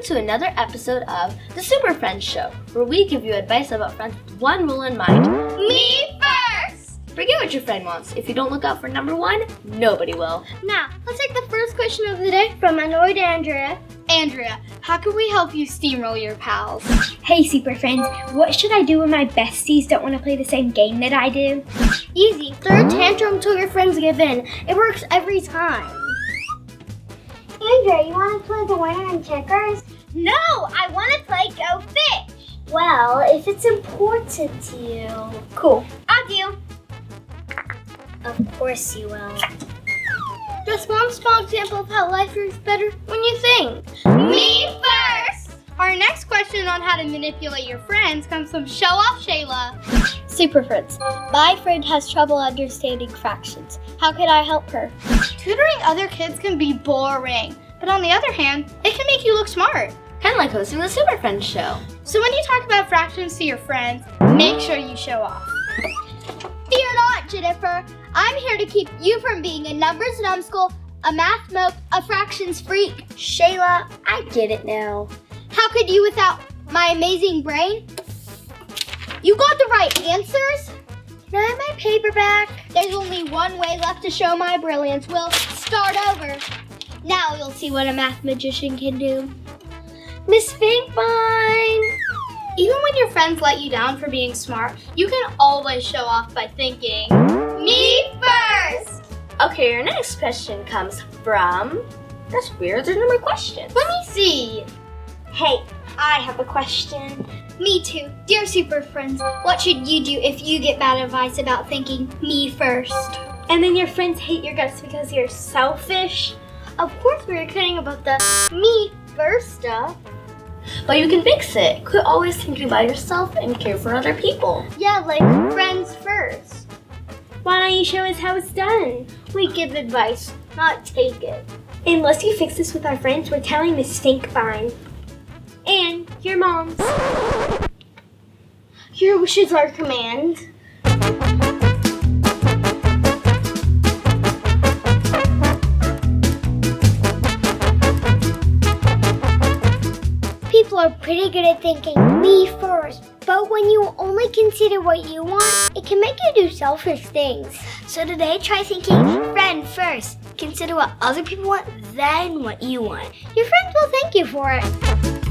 to another episode of the Superfriends Show, where we give you advice about friends with one rule in mind. Me first! Forget what your friend wants. If you don't look out for number one, nobody will. Now, let's take the first question of the day from annoyed Andrea. Andrea, how can we help you steamroll your pals? Hey Super Friends, what should I do when my besties don't want to play the same game that I do? Easy, throw a tantrum till your friends give in. It works every time. Andrea, you want to play the winner in checkers? No, I want to play Go Fish. Well, if it's important to you. Cool, I'll do. Of course you will. Just one small example of how life is better when you think. Me first! Our next question on how to manipulate your friends comes from Show Off Shayla. Super Friends, my friend has trouble understanding fractions. How can I help her? Tutoring other kids can be boring, but on the other hand, it can make you look smart. Kind of like hosting the Superfriends Show. So when you talk about fractions to your friends, make sure you show off. Fear not, Jennifer. I'm here to keep you from being a numbers numbskull, a math mope, a fractions freak. Shayla, I get it now. How could you without my amazing brain? You got the right answers? Can I have my paper back? There's only one way left to show my brilliance. We'll start over. Now you'll see what a math magician can do. Miss Finkbine! Even when your friends let you down for being smart, you can always show off by thinking, me first! Okay, your next question comes from... That's weird, there's no more questions. Let me see. Hey, I have a question. Me too. Dear Super Friends, what should you do if you get bad advice about thinking me first? And then your friends hate your guts because you're selfish? Of course we were kidding about the me first stuff. But you can fix it. Quit always thinking about yourself and care for other people. Yeah, like friends first. Why don't you show us how it's done? We give advice, not take it. Unless you fix this with our friends, we're telling Miss Finkbine. And your moms. Your wishes are command. People are pretty good at thinking me first, but when you only consider what you want, it can make you do selfish things. So today, try thinking friend first. Consider what other people want, then what you want. Your friends will thank you for it.